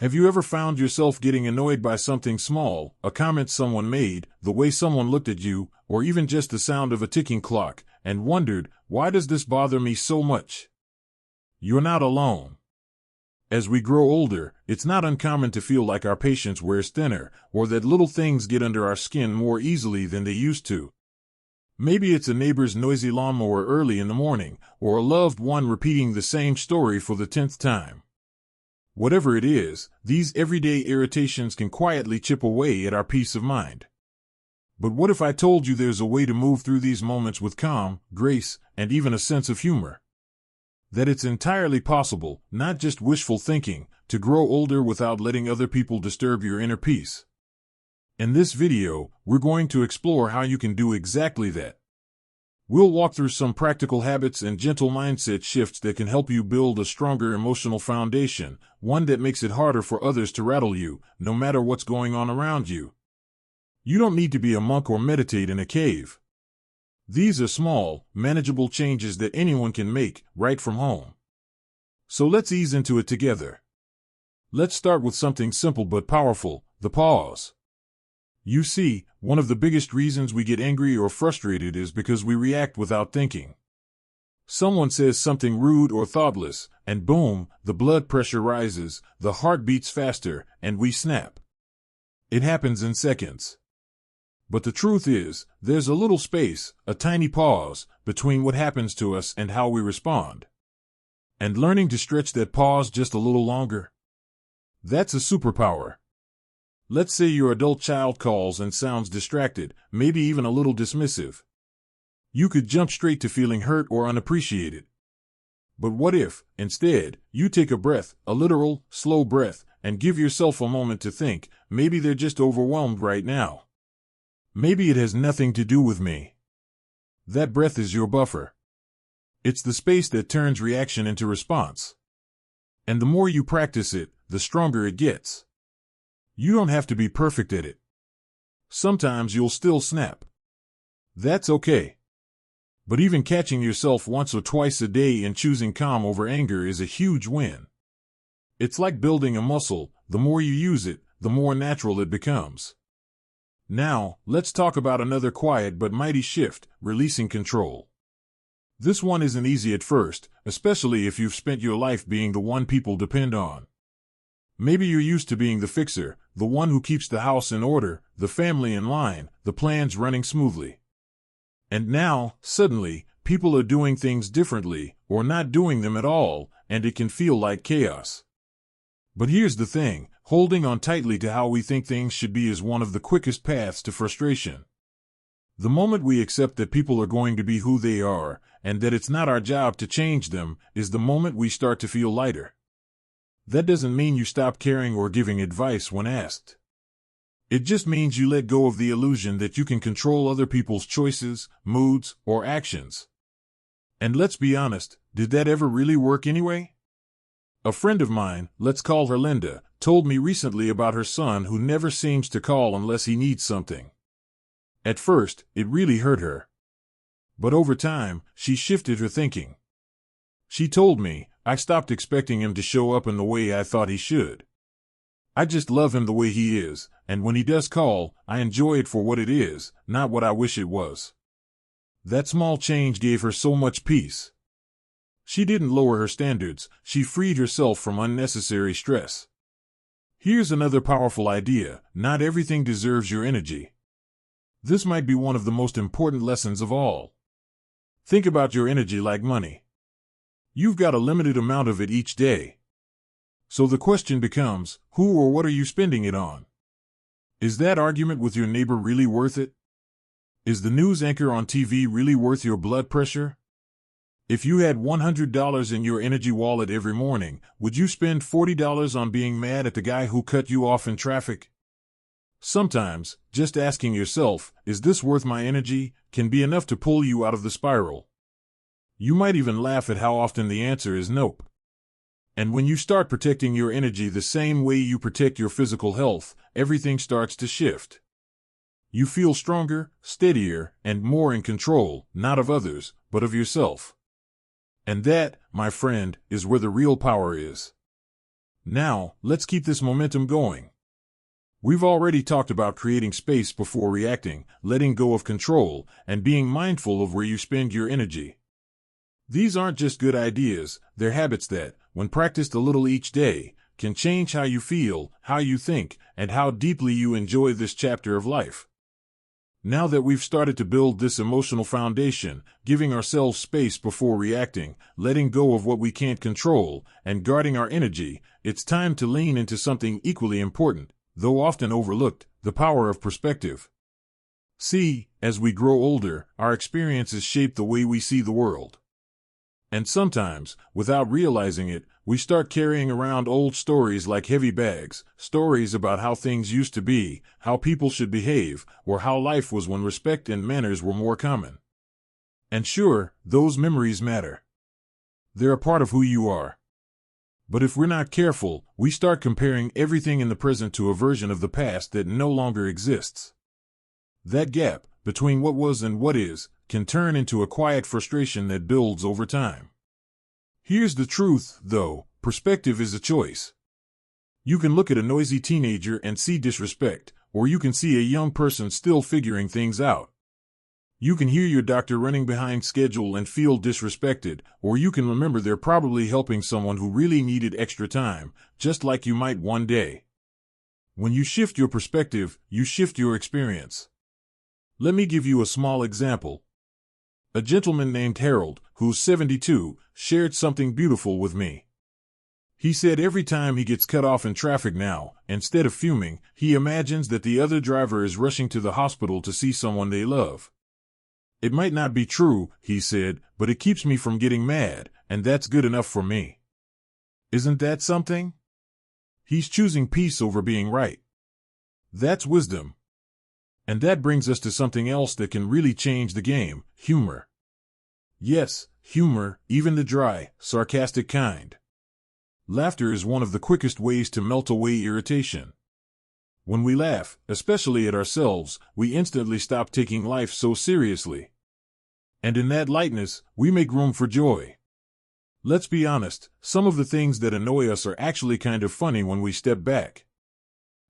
Have you ever found yourself getting annoyed by something small, a comment someone made, the way someone looked at you, or even just the sound of a ticking clock, and wondered, why does this bother me so much? You're not alone. As we grow older, it's not uncommon to feel like our patience wears thinner, or that little things get under our skin more easily than they used to. Maybe it's a neighbor's noisy lawnmower early in the morning, or a loved one repeating the same story for the 10th time. Whatever it is, these everyday irritations can quietly chip away at our peace of mind. But what if I told you there's a way to move through these moments with calm, grace, and even a sense of humor? That it's entirely possible, not just wishful thinking, to grow older without letting other people disturb your inner peace. In this video, we're going to explore how you can do exactly that. We'll walk through some practical habits and gentle mindset shifts that can help you build a stronger emotional foundation, one that makes it harder for others to rattle you, no matter what's going on around you. You don't need to be a monk or meditate in a cave. These are small, manageable changes that anyone can make right from home. So let's ease into it together. Let's start with something simple but powerful, the pause. You see, one of the biggest reasons we get angry or frustrated is because we react without thinking. Someone says something rude or thoughtless, and boom, the blood pressure rises, the heart beats faster, and we snap. It happens in seconds. But the truth is, there's a little space, a tiny pause, between what happens to us and how we respond. And learning to stretch that pause just a little longer, that's a superpower. Let's say your adult child calls and sounds distracted, maybe even a little dismissive. You could jump straight to feeling hurt or unappreciated. But what if, instead, you take a breath, a literal, slow breath, and give yourself a moment to think, maybe they're just overwhelmed right now. Maybe it has nothing to do with me. That breath is your buffer. It's the space that turns reaction into response. And the more you practice it, the stronger it gets. You don't have to be perfect at it. Sometimes you'll still snap. That's okay. But even catching yourself once or twice a day and choosing calm over anger is a huge win. It's like building a muscle. The more you use it, the more natural it becomes. Now, let's talk about another quiet but mighty shift, releasing control. This one isn't easy at first, especially if you've spent your life being the one people depend on. Maybe you're used to being the fixer, the one who keeps the house in order, the family in line, the plans running smoothly. And now, suddenly, people are doing things differently, or not doing them at all, and it can feel like chaos. But here's the thing, holding on tightly to how we think things should be is one of the quickest paths to frustration. The moment we accept that people are going to be who they are, and that it's not our job to change them, is the moment we start to feel lighter. That doesn't mean you stop caring or giving advice when asked. It just means you let go of the illusion that you can control other people's choices, moods, or actions. And let's be honest, did that ever really work anyway? A friend of mine, let's call her Linda, told me recently about her son who never seems to call unless he needs something. At first, it really hurt her. But over time, she shifted her thinking. She told me, I stopped expecting him to show up in the way I thought he should. I just love him the way he is, and when he does call, I enjoy it for what it is, not what I wish it was. That small change gave her so much peace. She didn't lower her standards, she freed herself from unnecessary stress. Here's another powerful idea, not everything deserves your energy. This might be one of the most important lessons of all. Think about your energy like money. You've got a limited amount of it each day. So the question becomes, who or what are you spending it on? Is that argument with your neighbor really worth it? Is the news anchor on TV really worth your blood pressure? If you had $100 in your energy wallet every morning, would you spend $40 on being mad at the guy who cut you off in traffic? Sometimes, just asking yourself, is this worth my energy, can be enough to pull you out of the spiral. You might even laugh at how often the answer is nope. And when you start protecting your energy the same way you protect your physical health, everything starts to shift. You feel stronger, steadier, and more in control, not of others, but of yourself. And that, my friend, is where the real power is. Now, let's keep this momentum going. We've already talked about creating space before reacting, letting go of control, and being mindful of where you spend your energy. These aren't just good ideas, they're habits that, when practiced a little each day, can change how you feel, how you think, and how deeply you enjoy this chapter of life. Now that we've started to build this emotional foundation, giving ourselves space before reacting, letting go of what we can't control, and guarding our energy, it's time to lean into something equally important, though often overlooked, the power of perspective. See, as we grow older, our experiences shape the way we see the world. And sometimes, without realizing it, we start carrying around old stories like heavy bags, stories about how things used to be, how people should behave, or how life was when respect and manners were more common. And sure, those memories matter. They're a part of who you are. But if we're not careful, we start comparing everything in the present to a version of the past that no longer exists. That gap, between what was and what is, can turn into a quiet frustration that builds over time. Here's the truth, though, perspective is a choice. You can look at a noisy teenager and see disrespect, or you can see a young person still figuring things out. You can hear your doctor running behind schedule and feel disrespected, or you can remember they're probably helping someone who really needed extra time, just like you might one day. When you shift your perspective, you shift your experience. Let me give you a small example. A gentleman named Harold, who's 72, shared something beautiful with me. He said every time he gets cut off in traffic now, instead of fuming, he imagines that the other driver is rushing to the hospital to see someone they love. It might not be true, he said, but it keeps me from getting mad, and that's good enough for me. Isn't that something? He's choosing peace over being right. That's wisdom. And that brings us to something else that can really change the game, humor. Yes, humor, even the dry, sarcastic kind. Laughter is one of the quickest ways to melt away irritation. When we laugh, especially at ourselves, we instantly stop taking life so seriously. And in that lightness, we make room for joy. Let's be honest, some of the things that annoy us are actually kind of funny when we step back.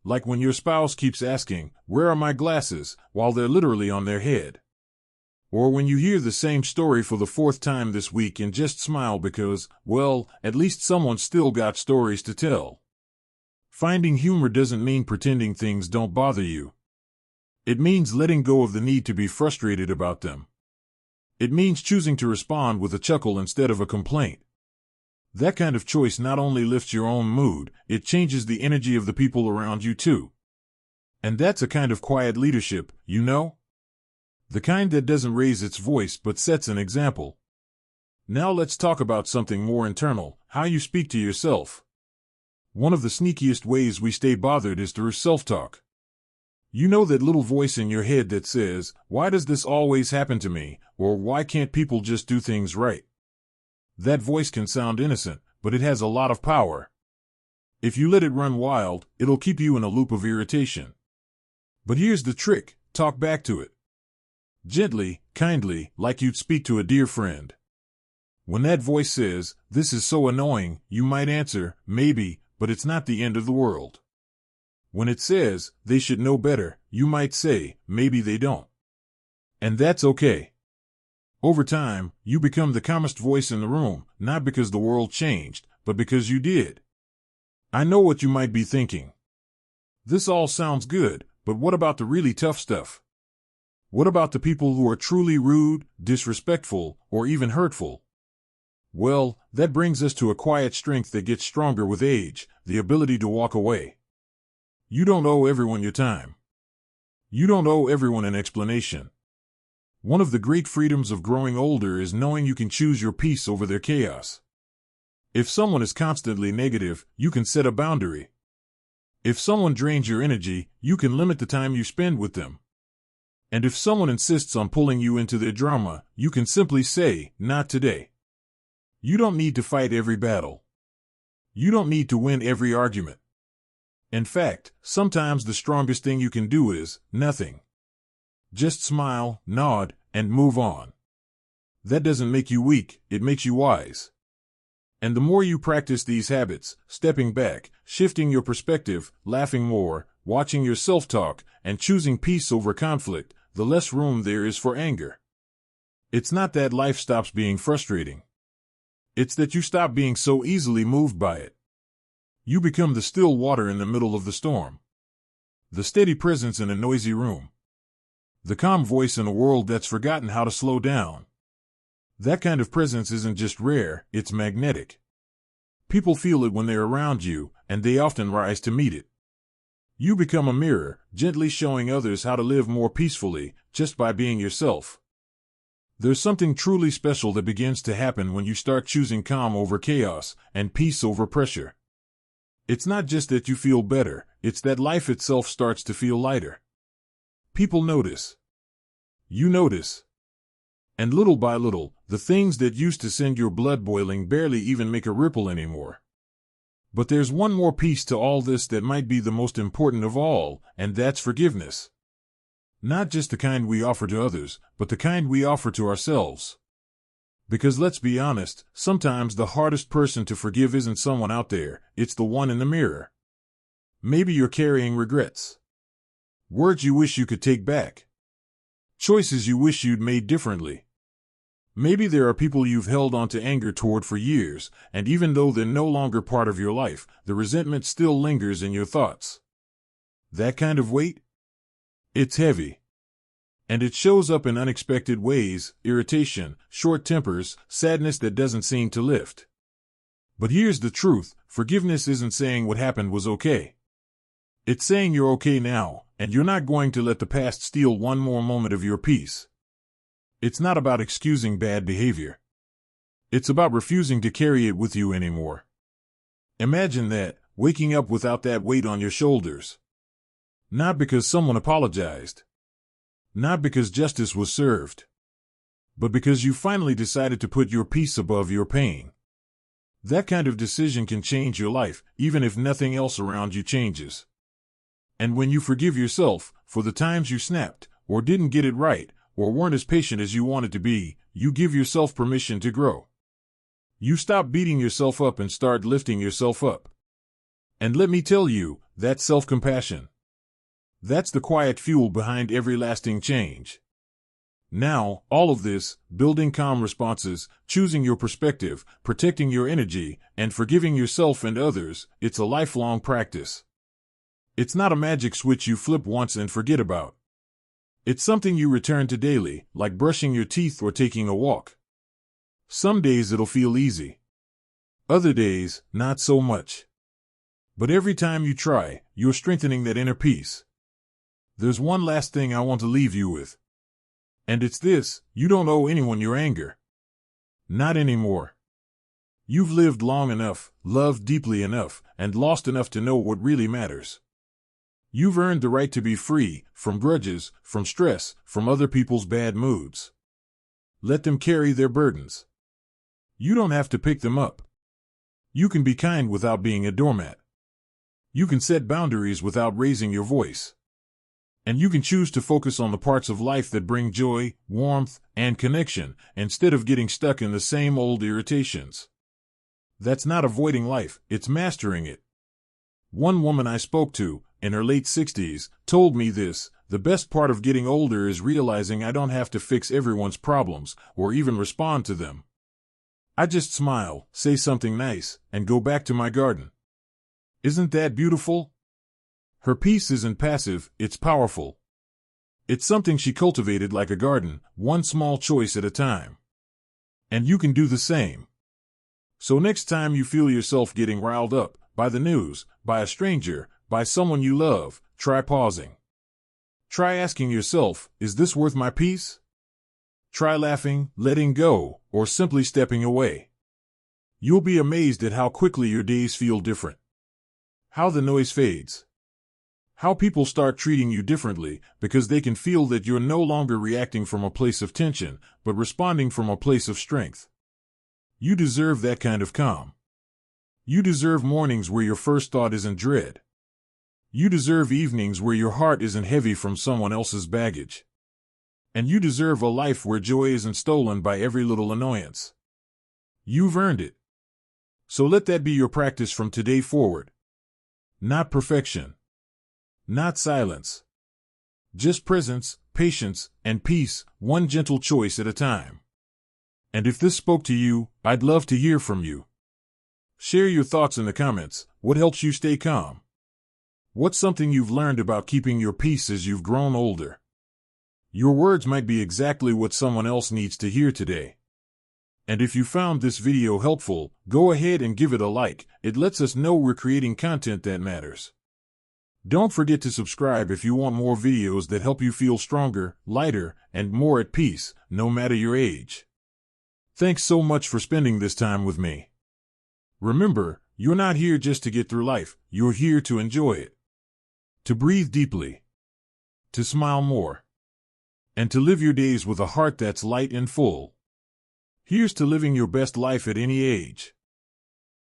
Like when your spouse keeps asking, "Where are my glasses?" while they're literally on their head. Or when you hear the same story for the fourth time this week and just smile because, well, at least someone's still got stories to tell. Finding humor doesn't mean pretending things don't bother you. It means letting go of the need to be frustrated about them. It means choosing to respond with a chuckle instead of a complaint. That kind of choice not only lifts your own mood, it changes the energy of the people around you too. And that's a kind of quiet leadership, you know? The kind that doesn't raise its voice but sets an example. Now let's talk about something more internal, how you speak to yourself. One of the sneakiest ways we stay bothered is through self-talk. You know that little voice in your head that says, "Why does this always happen to me?" or "Why can't people just do things right?" That voice can sound innocent, but it has a lot of power. If you let it run wild, it'll keep you in a loop of irritation. But here's the trick, talk back to it. Gently, kindly, like you'd speak to a dear friend. When that voice says, "This is so annoying," you might answer, "Maybe, but it's not the end of the world." When it says, "They should know better," you might say, "Maybe they don't." And that's okay. Over time, you become the calmest voice in the room, not because the world changed, but because you did. I know what you might be thinking. This all sounds good, but what about the really tough stuff? What about the people who are truly rude, disrespectful, or even hurtful? Well, that brings us to a quiet strength that gets stronger with age, the ability to walk away. You don't owe everyone your time. You don't owe everyone an explanation. One of the great freedoms of growing older is knowing you can choose your peace over their chaos. If someone is constantly negative, you can set a boundary. If someone drains your energy, you can limit the time you spend with them. And if someone insists on pulling you into their drama, you can simply say, "Not today." You don't need to fight every battle. You don't need to win every argument. In fact, sometimes the strongest thing you can do is nothing. Just smile, nod, and move on. That doesn't make you weak, it makes you wise. And the more you practice these habits, stepping back, shifting your perspective, laughing more, watching your self-talk, and choosing peace over conflict, the less room there is for anger. It's not that life stops being frustrating. It's that you stop being so easily moved by it. You become the still water in the middle of the storm. The steady presence in a noisy room. The calm voice in a world that's forgotten how to slow down. That kind of presence isn't just rare, it's magnetic. People feel it when they're around you, and they often rise to meet it. You become a mirror, gently showing others how to live more peacefully, just by being yourself. There's something truly special that begins to happen when you start choosing calm over chaos, and peace over pressure. It's not just that you feel better, it's that life itself starts to feel lighter. People notice. You notice. And little by little, the things that used to send your blood boiling barely even make a ripple anymore. But there's one more piece to all this that might be the most important of all, and that's forgiveness. Not just the kind we offer to others, but the kind we offer to ourselves. Because let's be honest, sometimes the hardest person to forgive isn't someone out there, it's the one in the mirror. Maybe you're carrying regrets. Words you wish you could take back. Choices you wish you'd made differently. Maybe there are people you've held on to anger toward for years, and even though they're no longer part of your life, the resentment still lingers in your thoughts. That kind of weight? It's heavy. And it shows up in unexpected ways: irritation, short tempers, sadness that doesn't seem to lift. But here's the truth: forgiveness isn't saying what happened was okay. It's saying you're okay now, and you're not going to let the past steal one more moment of your peace. It's not about excusing bad behavior. It's about refusing to carry it with you anymore. Imagine that, waking up without that weight on your shoulders. Not because someone apologized. Not because justice was served. But because you finally decided to put your peace above your pain. That kind of decision can change your life, even if nothing else around you changes. And when you forgive yourself for the times you snapped, or didn't get it right, or weren't as patient as you wanted to be, you give yourself permission to grow. You stop beating yourself up and start lifting yourself up. And let me tell you, that's self-compassion. That's the quiet fuel behind every lasting change. Now, all of this, building calm responses, choosing your perspective, protecting your energy, and forgiving yourself and others, it's a lifelong practice. It's not a magic switch you flip once and forget about. It's something you return to daily, like brushing your teeth or taking a walk. Some days it'll feel easy. Other days, not so much. But every time you try, you're strengthening that inner peace. There's one last thing I want to leave you with. And it's this: you don't owe anyone your anger. Not anymore. You've lived long enough, loved deeply enough, and lost enough to know what really matters. You've earned the right to be free from grudges, from stress, from other people's bad moods. Let them carry their burdens. You don't have to pick them up. You can be kind without being a doormat. You can set boundaries without raising your voice. And you can choose to focus on the parts of life that bring joy, warmth, and connection, instead of getting stuck in the same old irritations. That's not avoiding life, it's mastering it. One woman I spoke to, in her late 60s, told me this: the best part of getting older is realizing I don't have to fix everyone's problems, or even respond to them. I just smile, say something nice, and go back to my garden. Isn't that beautiful? Her peace isn't passive, it's powerful. It's something she cultivated like a garden, one small choice at a time. And you can do the same. So next time you feel yourself getting riled up, by the news, by a stranger, by someone you love, try pausing. Try asking yourself, is this worth my peace? Try laughing, letting go, or simply stepping away. You'll be amazed at how quickly your days feel different. How the noise fades. How people start treating you differently because they can feel that you're no longer reacting from a place of tension, but responding from a place of strength. You deserve that kind of calm. You deserve mornings where your first thought isn't dread. You deserve evenings where your heart isn't heavy from someone else's baggage. And you deserve a life where joy isn't stolen by every little annoyance. You've earned it. So let that be your practice from today forward. Not perfection. Not silence. Just presence, patience, and peace, one gentle choice at a time. And if this spoke to you, I'd love to hear from you. Share your thoughts in the comments. What helps you stay calm? What's something you've learned about keeping your peace as you've grown older? Your words might be exactly what someone else needs to hear today. And if you found this video helpful, go ahead and give it a like. It lets us know we're creating content that matters. Don't forget to subscribe if you want more videos that help you feel stronger, lighter, and more at peace, no matter your age. Thanks so much for spending this time with me. Remember, you're not here just to get through life, you're here to enjoy it. To breathe deeply. To smile more. And to live your days with a heart that's light and full. Here's to living your best life at any age.